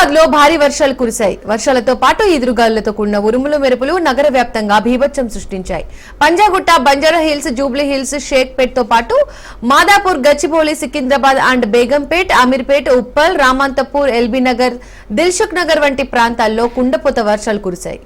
హైదరాబాద్ లో భారీ వర్షాలు కురిశాయి. వర్షాలతో పాటు ఈదురుగాలులతో కూడిన ఉరుములు మెరుపులు నగర వ్యాప్తంగా బీభత్సం సృష్టించాయి. Panjagutta, Banjara hills, Jubilee hills, Shaikpet తో పాటు మాదాపూర్, గచ్చిబౌలి, సికింద్రాబాద్ అండ్ బేగంపేట్, అమీర్పేట్, ఉప్పల్, రామంతపూర్, ఎల్బీ నగర్, దిల్సుఖ్ నగర్ వంటి ప్రాంతాల్లో కుండపోత వర్షాలు కురిశాయి.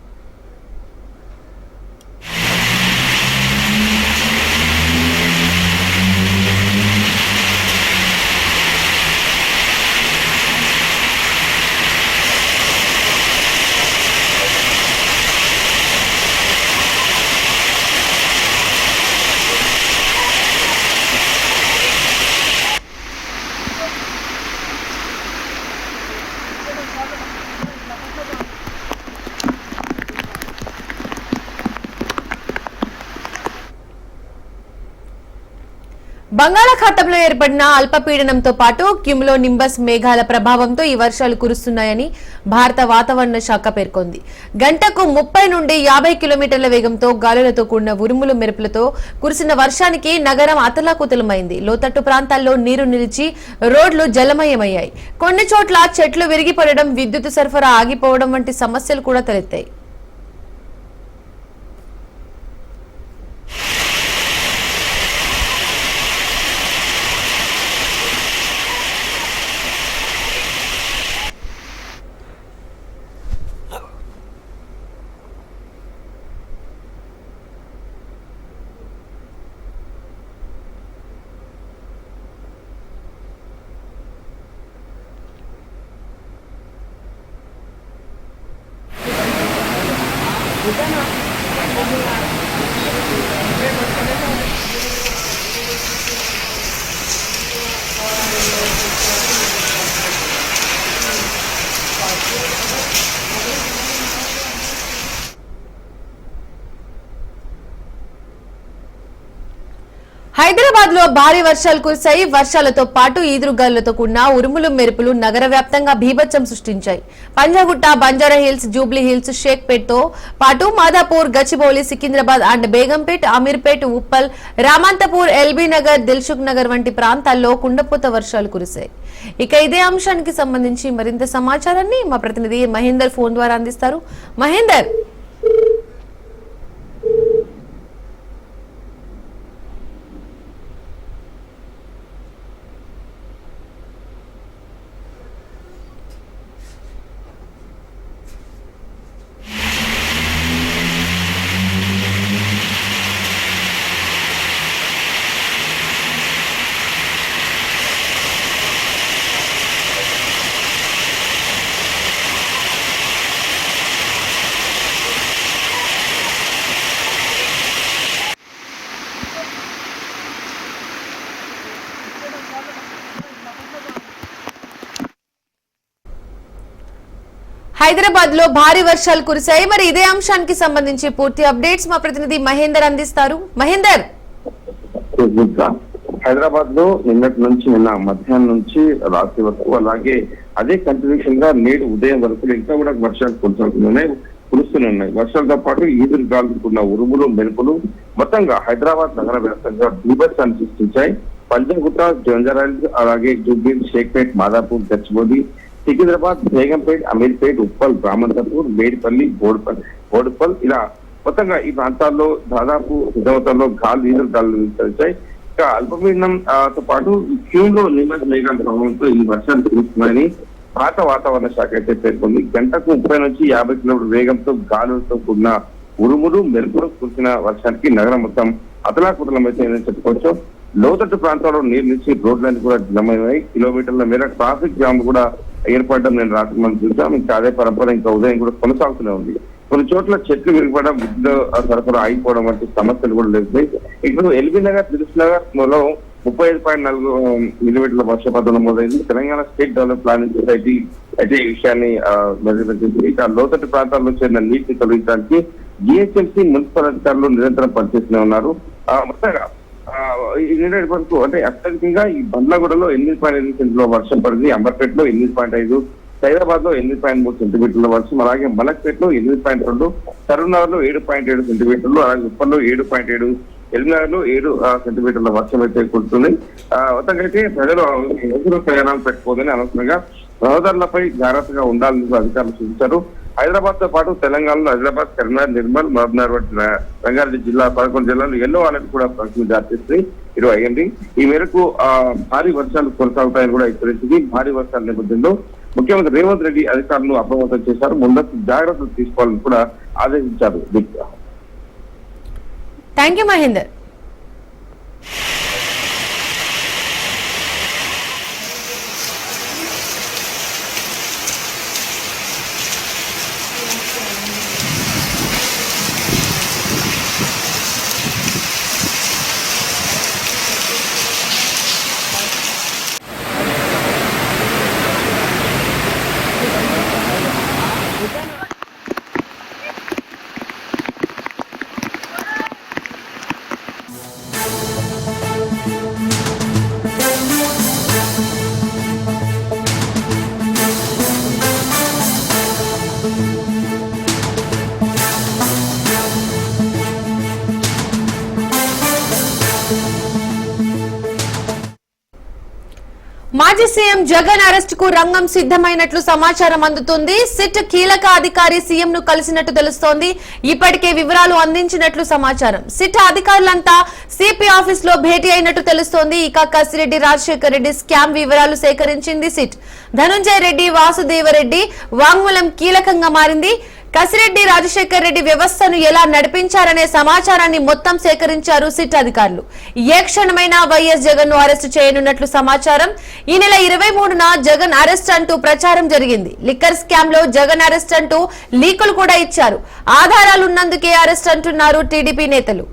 బంగాళాఖాతంలో ఏర్పడిన అల్పపీడనంతో పాటు క్యుములో నింబస్ మేఘాల ప్రభావంతో ఈ వర్షాలు కురుస్తున్నాయని భారత వాతావరణ శాఖ పేర్కొంది. గంటకు 30 నుండి 50 కిలోమీటర్ల వేగంతో గాలులతో కూడిన ఉరుములు మెరుపులతో కురిసిన వర్షానికి నగరం అతలాకుతలమైంది. లోతట్టు ప్రాంతాల్లో నీరు నిలిచి రోడ్లు జలమయమయ్యాయి. కొన్ని చోట్ల చెట్లు విరిగిపడడం, విద్యుత్ సరఫరా ఆగిపోవడం వంటి సమస్యలు కూడా తలెత్తాయి. హైదరాబాద్ లో భారీ వర్షాలు కురిశాయి. వర్షాలతో పాటు ఈదురుగాలులతో కూడిన ఉరుములు మెరుపులు నగర వ్యాప్తంగా బీభత్సం సృష్టించాయి. Panjagutta, Banjara hills, Jubilee hills, Shaikpet తో పాటు మాదాపూర్, గచ్చిబౌలి, సికింద్రాబాద్ అండ్ బేగంపేట్, అమీర్పేట్, ఉప్పల్, రామంతపూర్, ఎల్బీ నగర్, దిల్సుఖ్ నగర్ వంటి ప్రాంతాల్లో కుండపోత వర్షాలు కురిశాయి. ఇక ఇదే అంశానికి సంబంధించి మరింత సమాచారాన్ని మా ప్రతినిధి మహేందర్ ఫోన్ ద్వారా అందిస్తారు. మహేందర్, హైదరాబాద్ లో భారీ వర్షాలు కురిశాయి. మరి ఇదే అంశానికి సంబంధించి పూర్తి అప్డేట్స్ మా ప్రతినిధి మహేందర్ అందిస్తారు. మహేందర్, హైదరాబాద్ లో నిన్నటి నుంచి నిన్న మధ్యాహ్నం నుంచి రాత్రి వరకు, అలాగే అదే కంటిన్యూషన్ గా నేడు ఉదయం వరకు ఇంకా కూడా వర్షాలు కురుస్తూనే ఉన్నాయి. వర్షాలతో పాటు ఈదురు గాలుకున్న ఉరుములు మెరుపులు మొత్తంగా హైదరాబాద్ నగర వ్యాప్తంగా బీభత్సాన్ని సృష్టించాయి. పంజాగుట్ట, బంజారా హిల్స్, అలాగే జూబ్లీ, షేక్పేట్, మాదాపూర్, గచ్చిబౌలి, సికింద్రాబాద్, బేగంపేట్, అమీర్పేట్, ఉప్పల్, రామంతపూర్, మేడిపల్లి, బోడుపల్ ఇలా మొత్తంగా ఈ ప్రాంతాల్లో దాదాపు ఉదయంలో ఈదురు గాలు వచ్చాయి. ఇంకా అల్పపీడనం తో పాటు క్యూలో నింబస్ మేఘాల ప్రభావంతో ఈ వర్షాలు కురుస్తున్నాయని భారత వాతావరణ శాఖ అయితే పేర్కొంది. గంటకు 30 నుంచి 50 కిలోమీటర్ల వేగంతో గాలులతో కూడిన ఉరుములు మెరుపులు కురిసిన వర్షానికి నగరం మొత్తం అతలాకుతలమైతే చెప్పుకోవచ్చు. లోతట్టు ప్రాంతాల్లో నీరు నుంచి రోడ్లన్నీ కూడా జలమయ్యాయి. కిలోమీటర్ల మేర ట్రాఫిక్ జామ్ కూడా ఏర్పడడం నేను రాత్రి మనం చూసాం. ఇంకా అదే పరంపర ఇంకా ఉదయం కూడా కొనసాగుతూనే ఉంది. కొన్ని చోట్ల చెట్లు విరిగిపడడం, విద్యుత్ సరఫరా ఆగిపోవడం వంటి సమస్యలు కూడా లేస్తాయి. ఇప్పుడు ఎల్బీ నగర్, దిల్సుఖ్ నగర్ లో 35.4 మిల్లీమీటర్ల వర్షపాతం నమోదైంది. Telangana state develop planning society అయితే ఈ విషయాన్ని మెరుగుపరిచింది. ఇక లోతట్టు ప్రాంతాల్లో చేరిన నీటిని తొలగించడానికి జిహెచ్ఎంసీ మున్సిపల్ అధికారులు నిరంతరం పనిచేస్తూనే ఉన్నారు. మొత్తంగా నిన్నటి వరకు అంటే అత్యధికంగా ఈ బండ్లగూడలో 8.5 సెంటీమీటర్ల వర్షం పడింది. అంబర్పేటలో 8.5, సైదాబాద్ లో 8.3 సెంటీమీటర్ల వర్షం, అలాగే మలక్పేటలో 8.2, కరీంనగర్ లో 7.7 సెంటీమీటర్లు, అలాగే ఉప్పల్లో 7.7, ఎల్బీనగర్ లో 7 సెంటీమీటర్ల వర్షం అయితే కురుతుంది. మొత్తంగా అయితే ప్రజలు ప్రయాణాలు పెట్టుకోదని అనవసరంగా రహదారులపై జాగ్రత్తగా ఉండాలని అధికారులు సూచించారు. హైదరాబాద్ తో పాటు తెలంగాణలో హైదరాబాద్, కరీంనగర్, నిర్మల్, మహబూబ్నగర్ వంటి రంగారెడ్డి జిల్లా 11 జిల్లాలు ఎల్లో అలర్ట్ కూడా ప్రకటన జారీ చేసింది 20 ఈ మేరకు భారీ వర్షాలు కొనసాగుతాయని కూడా హెచ్చరించింది. భారీ వర్షాల నేపథ్యంలో ముఖ్యమంత్రి రేవంత్ రెడ్డి అధికారులను అప్రమత్తం చేశారు. ముందస్తు జాగ్రత్తలు తీసుకోవాలని కూడా ఆదేశించారు. Thank you Mahender. మాజీ సీఎం జగన్ అరెస్ట్ కు రంగం సిద్ధమైనట్లు సమాచారం అందుతుంది. సిట్ కీలక అధికారి సీఎం ను కలిసినట్టు తెలుస్తోంది. ఇప్పటికే వివరాలు అందించినట్లు సమాచారం. సిట్ అధికారులంతా సిపి ఆఫీస్ లో భేటీ అయినట్టు తెలుస్తోంది. ఇక కసిరెడ్డి రాజశేఖర్ రెడ్డి స్కామ్ వివరాలు సేకరించింది సిట్. ధనుంజయ రెడ్డి, వాసుదేవరెడ్డి వాంగ్మూలం కీలకంగా మారింది. కసిరెడ్డి రాజశేఖర్ రెడ్డి వ్యవస్థను ఎలా నడిపించారనే సమాచారాన్ని మొత్తం సేకరించారు సిట్ అధికారులు. ఏ క్షణమైనా వైఎస్ జగన్ ను అరెస్టు చేయనున్నట్లు సమాచారం. ఈ నెల 23న జగన్ అరెస్ట్ అంటూ ప్రచారం జరిగింది. లిక్కర్ స్కామ్ లో జగన్ అరెస్ట్ అంటూ లీకులు కూడా ఇచ్చారు. ఆధారాలున్నందుకే అరెస్ట్ అంటున్నారు టీడీపీ నేతలు.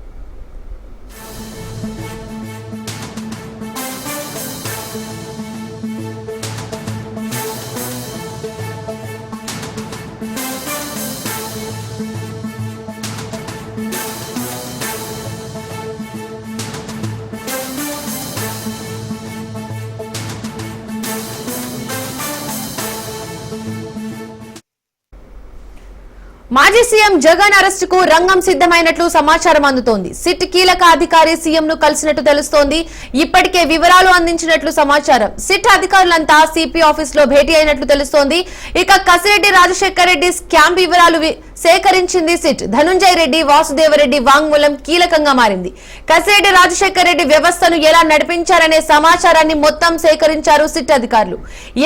మాజీ సీఎం జగన్ అరెస్ట్ కు రంగం సిద్ధమైనట్లు సమాచారం అందుతోంది. సిట్ కీలక అధికారి సీఎం ను కలిసినట్టు తెలుస్తోంది. ఇప్పటికే వివరాలు అందించినట్లు సమాచారం. సిట్ అధికారులంతా సిపి ఆఫీస్ లో భేటీ అయినట్లు తెలుస్తోంది. ఇక కసిరెడ్డి రాజశేఖర్ రెడ్డి స్కామ్ వివరాలు సేకరించింది సిట్. ధనుంజయ రెడ్డి, వాసుదేవరెడ్డి వాంగ్మూలం కీలకంగా మారింది. కసిరెడ్డి రాజశేఖర్ రెడ్డి వ్యవస్థను ఎలా నడిపించారనే సమాచారాన్ని మొత్తం సేకరించారు సిట్ అధికారులు.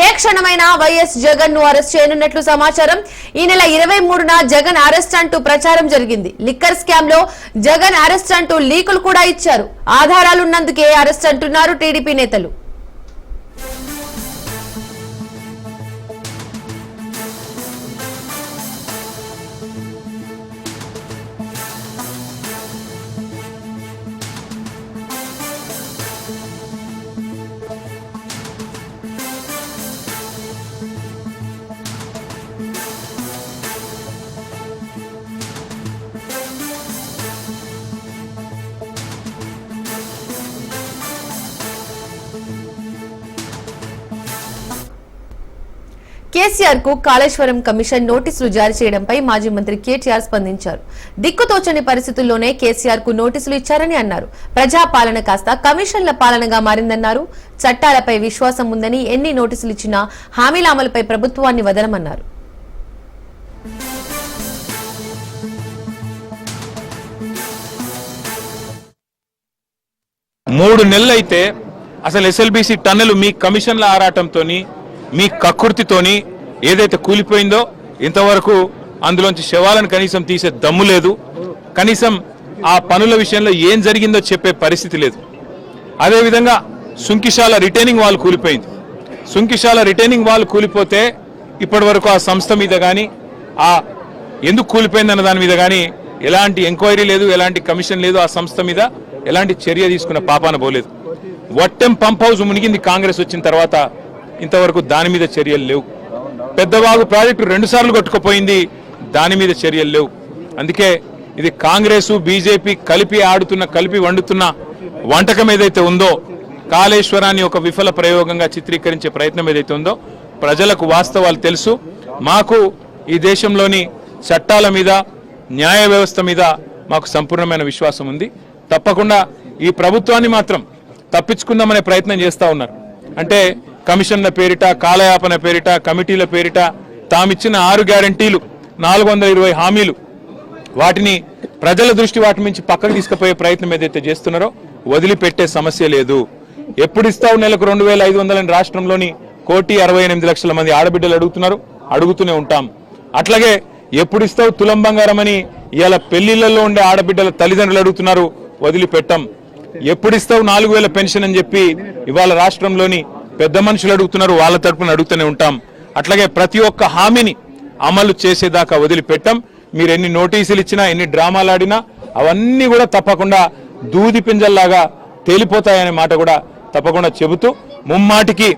ఏ క్షణమైనా వైఎస్ జగన్ ను అరెస్ట్ చేయనున్నట్లు సమాచారం. ఈ నెల 23న జగన్ అరెస్ట్ అంటూ ప్రచారం జరిగింది. లిక్కర్ స్కామ్ లో జగన్ అరెస్ట్ అంటూ లీకులు కూడా ఇచ్చారు. ఆధారాలున్నందుకే అరెస్ట్ అంటున్నారు టీడీపీ నేతలు. కేసీఆర్ కు కాళేశ్వరం కమిషన్ నోటీసులు జారీ చేయడంపై మాజీ మంత్రి కేటీఆర్ స్పందించారు. దిక్కుతోచని పరిస్థితుల్లోనే కేసీఆర్ కు నోటీసులు ఇచ్చారని అన్నారు. ప్రజాపాలన కాస్త కమిషన్ల పాలనగా మారిందన్నారు. చట్టాలపై విశ్వాసం ఉందని ఎన్ని నోటీసులు ఇచ్చినా హామీల అమలుపై ప్రభుత్వాన్ని వదలమన్నారు. మూడు నెలలైతే అసలు ఎస్ఎల్బీసీ టన్నెలు మీ కమిషన్ల ఆరాటంతోని, మీ కక్కుర్తితోని ఏదైతే కూలిపోయిందో ఇంతవరకు అందులోంచి శవాలను కనీసం తీసే దమ్ము లేదు. కనీసం ఆ పనుల విషయంలో ఏం జరిగిందో చెప్పే పరిస్థితి లేదు. అదేవిధంగా సుంకిశాల రిటైనింగ్ వాల్ కూలిపోయింది. సుంకిశాల రిటైనింగ్ వాల్ కూలిపోతే ఇప్పటి వరకు ఆ సంస్థ మీద కానీ, ఆ ఎందుకు కూలిపోయిందన్న దాని మీద కానీ ఎలాంటి ఎంక్వైరీ లేదు, ఎలాంటి కమిషన్ లేదు. ఆ సంస్థ మీద ఎలాంటి చర్య తీసుకున్న పాపాన పోలేదు. వట్టెం పంప్ హౌస్ మునిగింది కాంగ్రెస్ వచ్చిన తర్వాత, ఇంతవరకు దాని మీద చర్యలు లేవు. పెద్దవాగు ప్రాజెక్టు 2 సార్లు కొట్టుకుపోయింది, దాని మీద చర్యలు లేవు. అందుకే ఇది కాంగ్రెస్ బీజేపీ కలిపి ఆడుతున్న, కలిపి వండుతున్న వంటకం ఏదైతే ఉందో, కాళేశ్వరాన్ని ఒక విఫల ప్రయోగంగా చిత్రీకరించే ప్రయత్నం ఏదైతే ఉందో, ప్రజలకు వాస్తవాలు తెలుసు. మాకు ఈ దేశంలోని చట్టాల మీద, న్యాయ వ్యవస్థ మీద మాకు సంపూర్ణమైన విశ్వాసం ఉంది. తప్పకుండా ఈ ప్రభుత్వాన్ని మాత్రం తప్పించుకుందామనే ప్రయత్నం చేస్తూ ఉన్నారు. అంటే కమిషన్ల పేరిట, కాలయాపన పేరిట, కమిటీల పేరిట తామిచ్చిన 6 గ్యారంటీలు, 420 హామీలు, వాటిని ప్రజల దృష్టి వాటి నుంచి పక్కకు తీసుకుపోయే ప్రయత్నం ఏదైతే చేస్తున్నారో వదిలిపెట్టే సమస్య లేదు. ఎప్పుడు ఇస్తావు నెలకు 2500 రాష్ట్రంలోని 1,68,00,000 మంది ఆడబిడ్డలు అడుగుతున్నారు, అడుగుతూనే ఉంటాం. అట్లాగే ఎప్పుడు ఇస్తావు తులం బంగారం అని ఇవాళ పెళ్లిళ్లలో ఉండే ఆడబిడ్డల తల్లిదండ్రులు అడుగుతున్నారు, వదిలిపెట్టాం. ఎప్పుడు ఇస్తావు 4,000 పెన్షన్ అని చెప్పి ఇవాళ రాష్ట్రంలోని పెద్ద మనుషులు అడుగుతున్నారు, వాళ్ళ తరపున అడుగుతూనే ఉంటాం. అట్లాగే ప్రతి ఒక్క హామీని అమలు చేసేదాకా వదిలిపెట్టాం. మీరు ఎన్ని నోటీసులు ఇచ్చినా, ఎన్ని డ్రామాలు ఆడినా అవన్నీ కూడా తప్పకుండా దూది పింజల్లాగా తేలిపోతాయనే మాట కూడా తప్పకుండా చెబుతూ, ముమ్మాటికి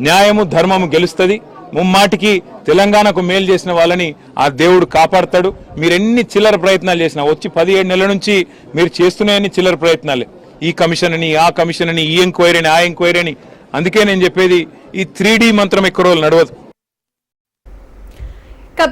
న్యాయము ధర్మము గెలుస్తుంది, ముమ్మాటికి తెలంగాణకు మేలు చేసిన వాళ్ళని ఆ దేవుడు కాపాడతాడు. మీరు ఎన్ని చిల్లర ప్రయత్నాలు చేసినా, వచ్చి 17 నెలల నుంచి మీరు చేస్తున్నాయని చిల్లర ప్రయత్నాలే, ఈ కమిషన్ అని, ఆ కమిషన్ అని, ఈ ఎంక్వైరీ అని, ఆ ఎంక్వైరీ అని. అందుకే నేను చెప్పేది, ఈ 3D మంత్రం ఎక్కువ రోజులు నడవదు.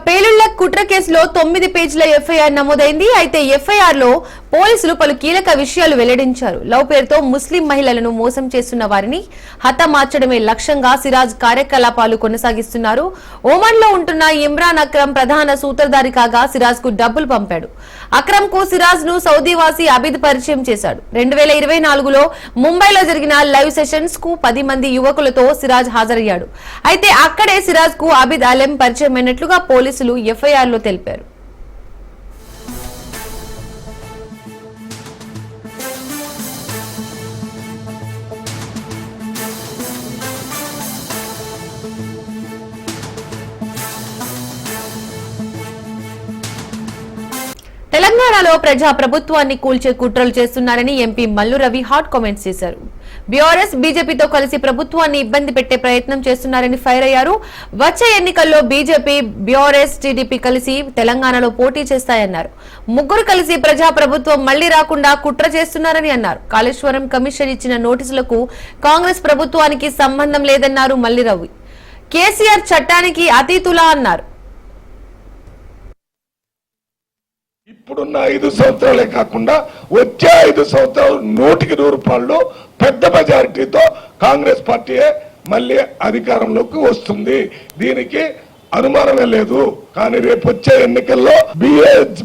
పేలుళ్ల కుట్ర కేసులో 9 పేజీల ఎఫ్ఐఆర్ నమోదైంది. అయితే ఎఫ్ఐఆర్ లో పోలీసులు పలు కీలక విషయాలు వెల్లడించారు. లవ్ పేరుతో ముస్లిం మహిళలను మోసం చేస్తున్న వారిని హతమార్చడమే లక్ష్యంగా సిరాజ్ కార్యకలాపాలు కొనసాగిస్తున్నారు. ఓమన్ లో ఉంటున్న ఇమ్రాన్ అక్రమ్ ప్రధాన సూత్రధారి కాగా సిరాజ్ కు డబ్బులు పంపాడు. అక్రమ్ కు సిరాజ్ ను సౌదీవాసి అబిద్ పరిచయం చేశాడు. 2024లో ముంబైలో జరిగిన లైవ్ సెషన్స్ కు 10 మంది యువకులతో సిరాజ్ హాజరయ్యాడు. అయితే అక్కడే సిరాజ్ కు అబిద్ అలెం పరిచయం అయినట్లుగా పోలీసులు ఎఫ్ఐఆర్ లో తెలిపారు. తెలంగాణలో ప్రజా ప్రభుత్వాన్ని కూల్చే కుట్రలు చేస్తున్నారని MP Mallu Ravi hot comments చేశారు. బీఆర్ఎస్ బీజేపీతో కలిసి ప్రభుత్వాన్ని ఇబ్బంది పెట్టే ప్రయత్నం చేస్తున్నారని ఫైర్ అయ్యారు. వచ్చే ఎన్నికల్లో బీజేపీ, బీఆర్ఎస్, టీడీపీ కలిసి తెలంగాణలో పోటీ చేస్తాయన్నారు. ముగ్గురు కలిసి ప్రజా ప్రభుత్వం మళ్లీ రాకుండా కుట్ర చేస్తున్నారని అన్నారు. కాళేశ్వరం కమిషన్ ఇచ్చిన నోటీసులకు కాంగ్రెస్ ప్రభుత్వానికి సంబంధం లేదన్నారు మల్లు రవి. కేసీఆర్ చట్టానికి అతీతులా అన్నారు. ఇప్పుడున్న 5 సంవత్సరాలే కాకుండా వచ్చే 5 సంవత్సరాలు 100% పెద్ద మెజారిటీతో కాంగ్రెస్ పార్టీయే మళ్ళీ అధికారంలోకి వస్తుంది. దీనికి అనుమానమే లేదు. కానీ రేపు వచ్చే ఎన్నికల్లో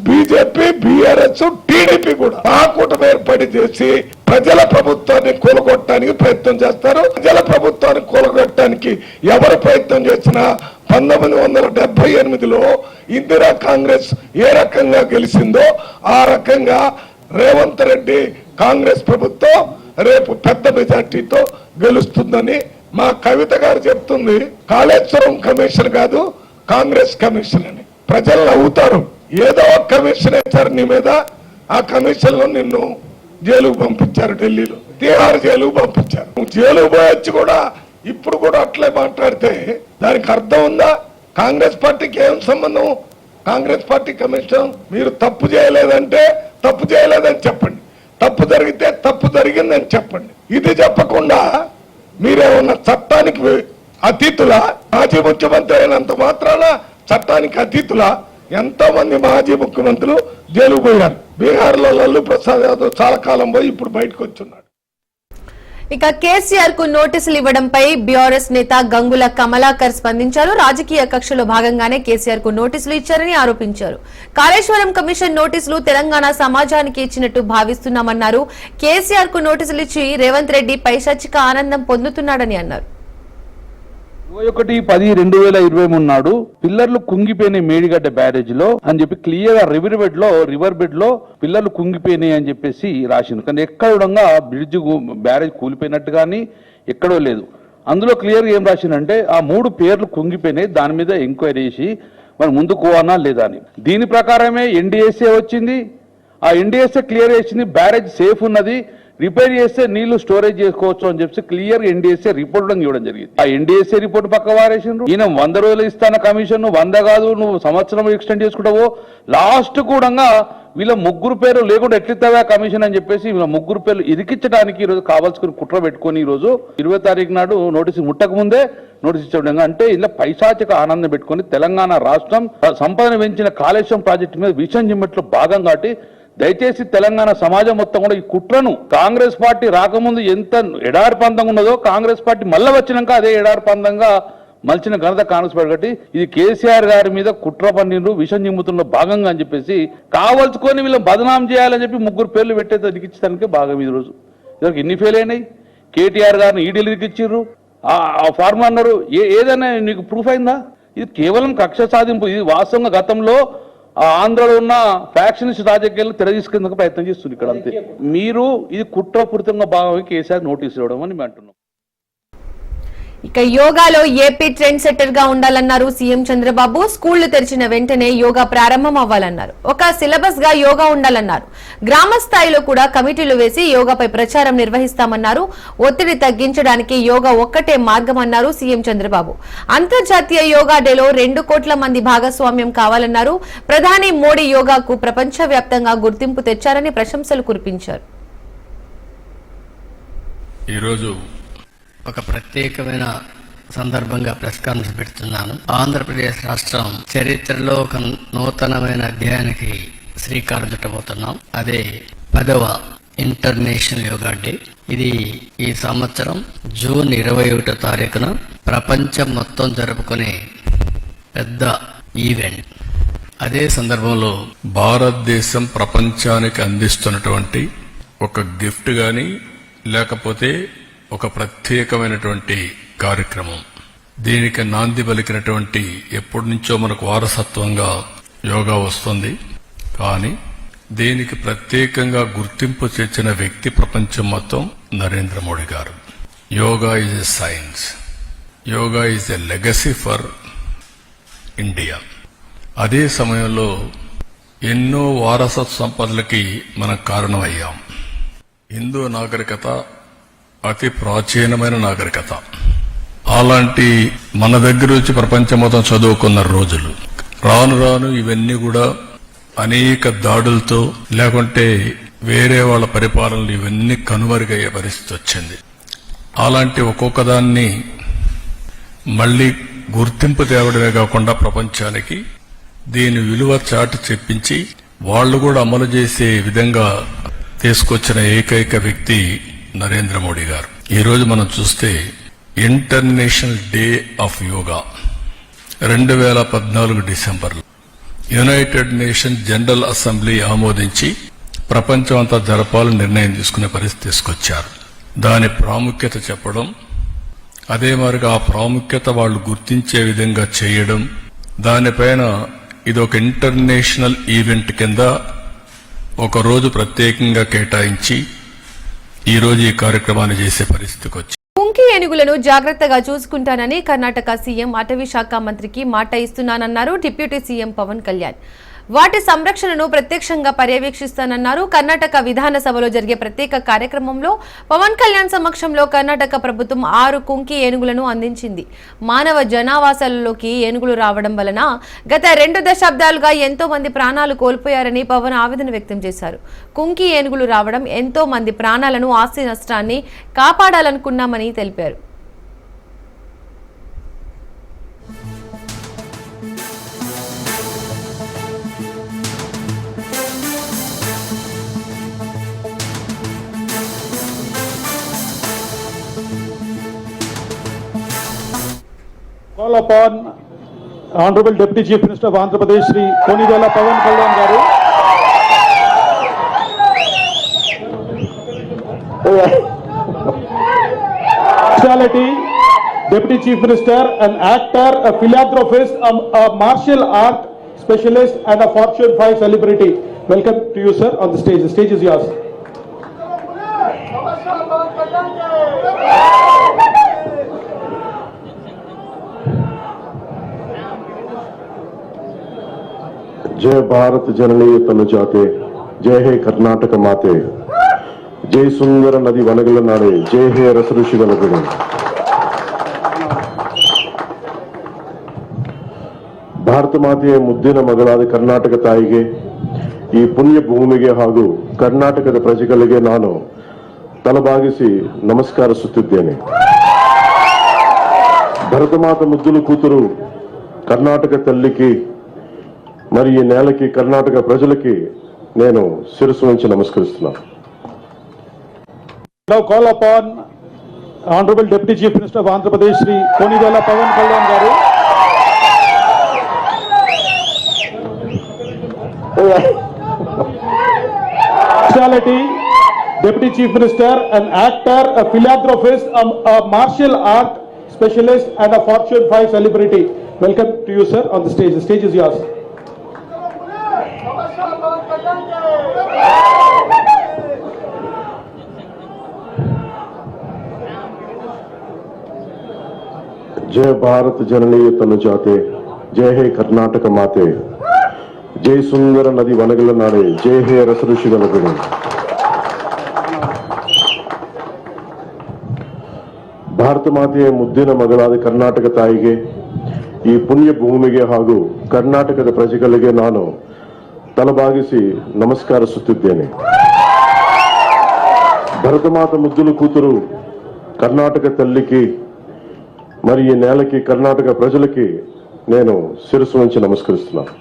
బీజేపీ, బీఆర్ఎస్, టీడీపీ కూడా కూటమి ఏర్పాటు చేసి ప్రజల ప్రభుత్వాన్ని కూలగొట్టడానికి ప్రయత్నం చేస్తారు. ప్రజల ప్రభుత్వాన్ని కూలగొట్టడానికి ఎవరు ప్రయత్నం చేసినా 1978లో ఇందిరా కాంగ్రెస్ ఏ రకంగా గెలిచిందో ఆ రకంగా రేవంత్ రెడ్డి కాంగ్రెస్ ప్రభుత్వం రేపు పెద్ద మెజార్టీతో గెలుస్తుందని మా కవిత గారు చెప్తుంది. కాళేశ్వరం కమిషన్ కాదు, కాంగ్రెస్ కమిషన్ అని ప్రజలు నవ్వుతారు. ఏదో కమిషన్ వేశారు నీ మీద, ఆ కమిషన్ లో నిన్ను జైలుకు పంపించారు. ఢిల్లీలో తిహార్ జైలుకు పంపించారు. నువ్వు జైలుకు పోయొచ్చి కూడా ఇప్పుడు కూడా అట్లే మాట్లాడితే దానికి అర్థం ఉందా? కాంగ్రెస్ పార్టీకి ఏం సంబంధం? కాంగ్రెస్ పార్టీ కమిషన్ మీరు తప్పు చేయలేదంటే తప్పు చేయలేదని చెప్పండి, తప్పు జరిగితే తప్పు జరిగిందని చెప్పండి. ఇది చెప్పకుండా మీరేమన్నా చట్టానికి అతీతులా? మాజీ ముఖ్యమంత్రి అయినంత మాత్రాన చట్టానికి అతీతులా? ఎంతో మంది మాజీ ముఖ్యమంత్రులు జైలుకు పోయారు. బీహార్ లో లల్లు ప్రసాద్ యాదవ్ చాలా కాలం పోయి ఇప్పుడు బయటకు వచ్చున్నాడు. ఇక కేసీఆర్ కు నోటీసులు ఇవ్వడంపై బీఆర్ఎస్ నేత గంగుల కమలాకర్ స్పందించారు. రాజకీయ కక్షలో భాగంగానే కేసీఆర్ కు నోటీసులు ఇచ్చారని ఆరోపించారు. కాళేశ్వరం కమిషన్ నోటీసులు తెలంగాణ సమాజానికి ఇచ్చినట్టు భావిస్తున్నామన్నారు. కేసీఆర్ కు నోటీసులు ఇచ్చి రేవంత్ రెడ్డి పైశాచిక ఆనందం పొందుతున్నాడని అన్నారు. 21/10/2023 నాడు పిల్లర్లు కుంగిపోయినాయి మేడిగడ్డ బ్యారేజ్ లో అని చెప్పి క్లియర్ గా రివర్ బెడ్ లో పిల్లర్లు కుంగిపోయినాయి అని చెప్పేసి రాసింది. కానీ ఎక్కడ బ్రిడ్జ్ బ్యారేజ్ కూలిపోయినట్టు కానీ ఎక్కడో లేదు. అందులో క్లియర్ గా ఏం రాసిందంటే ఆ 3 పేర్లు కుంగిపోయినాయి, దాని మీద ఎంక్వైరీ చేసి మరి ముందుకు పోవాలా లేదా అని. దీని ప్రకారమే ఎన్డీఎస్ఏ వచ్చింది. ఆ ఎన్డీఎస్ఏ క్లియర్ చేసింది బ్యారేజ్ సేఫ్ ఉన్నది, రిపేర్ చేస్తే నీళ్లు స్టోరేజ్ చేసుకోవచ్చు అని చెప్పి క్లియర్ ఎన్డీఎస్ఏ రిపోర్ట్ ఇవ్వడం జరిగింది. ఆ ఎన్డీఎస్ఏ రిపోర్ట్ పక్క వారేసిండ్రు. ఈయన 100 రోజులు ఇస్తాన కమిషన్, 100 కాదు నువ్వు సంవత్సరం ఎక్స్టెండ్ చేసుకుంటావు. లాస్ట్ కూడా వీళ్ళ 3 పేర్లు లేకుండా ఎట్లిస్తావా కమిషన్ అని చెప్పేసి వీళ్ళ 3 పేర్లు ఇరికించడానికి ఈరోజు కావాల్సుకుని కుట్ర పెట్టుకుని ఈరోజు 20 తారీఖు నాడు నోటీసు ముట్టక ముందే నోటీస్ ఇచ్చే అంటే ఇలా పైశాచిక ఆనందం పెట్టుకుని తెలంగాణ రాష్ట్రం సంపదను పెంచిన కాళేశ్వరం ప్రాజెక్టు మీద విషం చిమ్మట్లో భాగం కాటి దయచేసి తెలంగాణ సమాజం మొత్తం కూడా ఈ కుట్రను కాంగ్రెస్ పార్టీ రాకముందు ఎంత ఎడారిపందంగా ఉన్నదో కాంగ్రెస్ పార్టీ మళ్ళీ వచ్చినాక అదే ఎడారిపందంగా మలిచిన ఘనత కాంగ్రెస్ పార్టీ కాబట్టి ఇది కేసీఆర్ గారి మీద కుట్ర పన్నీరు విషం చిమ్ముతున్న భాగంగా అని చెప్పేసి కావలసుకొని వీళ్ళని బదనాం చేయాలని చెప్పి 3 పేర్లు పెట్టేది అదికిచ్చడానికే భాగం ఈ రోజు. ఇదొక ఎన్ని ఫెయిల్ అయినాయి. కేటీఆర్ గారిని ఈడీలు ఇరికిచ్చిర్రు, ఆ ఫార్మా అన్నారు. ఏదైనా నీకు ప్రూఫ్ అయిందా? ఇది కేవలం కక్ష సాధింపు. ఇది వాస్తవంగా గతంలో ఆంధ్రలో ఉన్న ఫ్యాక్షనిస్ట్ రాజకీయాలను తెరదీసుకునేందుకు ప్రయత్నం చేస్తుంది ఇక్కడ అంతే. మీరు ఇది కుట్రపూరితంగా భాగమే కేసీఆర్ నోటీస్ ఇవ్వడం అని మేము అంటున్నాం. ఇక యోగాలో ఏపీ ట్రెండ్ సెట్టర్ గా ఉండాలన్నారు సీఎం చంద్రబాబు. స్కూళ్లు తెరిచిన వెంటనే యోగా ప్రారంభం అవ్వాలన్నారు. ఒక సిలబస్ గా యోగా ఉండాలన్నారు. గ్రామ స్థాయిలో కూడా కమిటీలు వేసి యోగాపై ప్రచారం నిర్వహిస్తామన్నారు. ఒత్తిడి తగ్గించడానికి యోగా ఒక్కటే మార్గమన్నారు సీఎం చంద్రబాబు. అంతర్జాతీయ యోగా డేలో 2 కోట్ల మంది భాగస్వామ్యం కావాలన్నారు. ప్రధాని మోడీ యోగాకు ప్రపంచవ్యాప్తంగా గుర్తింపు తెచ్చారని ప్రశంసలు కురిపించారు. ఈరోజు ఒక ప్రత్యేకమైన సందర్భంగా ప్రెస్ కాన్ఫరెన్స్ పెడుతున్నాను. ఆంధ్రప్రదేశ్ రాష్ట్రం చరిత్రలో ఒక నూతనమైన అధ్యాయానికి శ్రీకారం చుట్టబోతున్నాం. అదే 10వ ఇంటర్నేషనల్ యోగా డే. ఇది ఈ సంవత్సరం జూన్ 21వ తారీఖున ప్రపంచం మొత్తం జరుపుకునే పెద్ద ఈవెంట్. అదే సందర్భంలో భారతదేశం ప్రపంచానికి అందిస్తున్నటువంటి ఒక గిఫ్ట్ గాని లేకపోతే ఒక ప్రత్యేకమైనటువంటి కార్యక్రమం. దీనికి నాంది పలికినటువంటి ఎప్పటి నుంచో మనకు వారసత్వంగా యోగా వస్తుంది. కానీ దీనికి ప్రత్యేకంగా గుర్తింపు తెచ్చిన వ్యక్తి ప్రపంచం మొత్తం నరేంద్ర మోడీ గారు. Yoga is a science, yoga is a legacy for India. అదే సమయంలో ఎన్నో వారసత్వ సంపదలకి మనం కారణమయ్యాం. హిందూ నాగరికత అతి ప్రాచీనమైన నాగరికత. అలాంటి మన దగ్గర వచ్చి ప్రపంచం మొత్తం చదువుకున్న రోజులు రాను రాను ఇవన్నీ కూడా అనేక దాడులతో లేకుంటే వేరే వాళ్ళ పరిపాలనలు ఇవన్నీ కనుమరుగయ్యే పరిస్థితి వచ్చింది. అలాంటి ఒక్కొక్క దాన్ని మళ్లీ గుర్తింపు తేవడమే కాకుండా ప్రపంచానికి దీని విలువ చాటి చెప్పించి వాళ్ళు కూడా అమలు చేసే విధంగా తీసుకొచ్చిన ఏకైక వ్యక్తి నరేంద్ర మోడీ గారు. ఈరోజు మనం చూస్తే ఇంటర్నేషనల్ డే ఆఫ్ యోగా 2014 డిసెంబర్లో యునైటెడ్ నేషన్ జనరల్ అసెంబ్లీ ఆమోదించి ప్రపంచం అంతా జరపాలని నిర్ణయం తీసుకునే పరిస్థితి తీసుకొచ్చారు. దాని ప్రాముఖ్యత చెప్పడం, అదే మరిగా ఆ ప్రాముఖ్యత వాళ్ళు గుర్తించే విధంగా చేయడం, దానిపైన ఇదొక ఇంటర్నేషనల్ ఈవెంట్ కింద ఒక రోజు ప్రత్యేకంగా కేటాయించి ఈ రోజు ఈ కార్యక్రమాన్ని చేసే పరిస్థితికి వచ్చి కుంకి ఏనుగులను జాగ్రత్తగా చూసుకుంటానని కర్ణాటక సీఎం అటవీ శాఖ మంత్రికి మాట ఇస్తున్నానన్నారు డిప్యూటీ సీఎం పవన్ కళ్యాణ్. వాటి సంరక్షణను ప్రత్యక్షంగా పర్యవేక్షిస్తానన్నారు. కర్ణాటక విధానసభలో జరిగే ప్రత్యేక కార్యక్రమంలో పవన్ కళ్యాణ్ సమక్షంలో కర్ణాటక ప్రభుత్వం 6 కుంకి ఏనుగులను అందించింది. మానవ జనావాసాలలోకి ఏనుగులు రావడం వలన గత 2 దశాబ్దాలుగా ఎంతో మంది ప్రాణాలు కోల్పోయారని పవన్ ఆవేదన వ్యక్తం చేశారు. కుంకి ఏనుగులు రావడం ఎంతో మంది ప్రాణాలను, ఆస్తి నష్టాన్ని కాపాడాలనుకున్నామని తెలిపారు. Call upon Honorable Deputy Chief Minister of Andhra Pradesh, Shri Konivela Pavan Kalyan garu. Speciality, Deputy Chief Minister, an actor, a philanthropist, a martial art specialist, and a Fortune 5 celebrity. Welcome to you, sir, on the stage. The stage is yours. जय भारत जननी तनु जाते, जय हे कर्नाटक माते, जय सुंदर नदी वनगल नाडे, जय हे रस ऋषिगल गुणे. ಭಾರತ ಮಾತೆಯ ಮುದ್ದಿನ ಮಗಳಾದ ಕರ್ನಾಟಕ ತಾಯಿಗೆ, ಈ ಪುಣ್ಯ ಭೂಮಿಗೆ ಹಾಗೂ ಕರ್ನಾಟಕದ ಪ್ರಜೆಗಳಿಗೆ ನಾನು ತಲಬಾಗಿಸಿ ನಮಸ್ಕರಿಸುತ್ತಿದ್ದೇನೆ. భరత మాత ముద్దులు కూతురు కర్ణాటక తల్లికి మరి ఈ నేలకి కర్ణాటక ప్రజలకి నేను శిరస్సు వంచి నమస్కరిస్తున్నాను. Now call upon Honorable Deputy Chief Minister of Andhra Pradesh, Shri Konivela Pawan Kalyan garu. Speciality, Deputy Chief Minister, an actor, a philanthropist, a martial art specialist and a Fortune 5 celebrity. Welcome to you, sir, on the stage. The stage is yours. जय भारत जननी तनु जाते, जय हे कर्नाटक माते, जय सुंदर नदी वनगल नाडे, जय हे रस ऋषिगल बिडे. ಭಾರತ ಮಾತೆಯ ಮುದ್ದಿನ ಮಗಳಾದ ಕರ್ನಾಟಕ ತಾಯಿಗೆ, ಈ ಪುಣ್ಯ ಭೂಮಿಗೆ ಹಾಗೂ ಕರ್ನಾಟಕದ ಪ್ರಜೆಗಳಿಗೆ ನಾನು ತಲೆಬಾಗಿಸಿ ನಮಸ್ಕರಿಸುತ್ತಿದ್ದೇನೆ. భరతమాత ముద్దుల కూతురు కర్ణాటక తల్లికి మరి ఈ నేలకి కర్ణాటక ప్రజలకి నేను శిరస్సు వంచి నమస్కరిస్తున్నాను.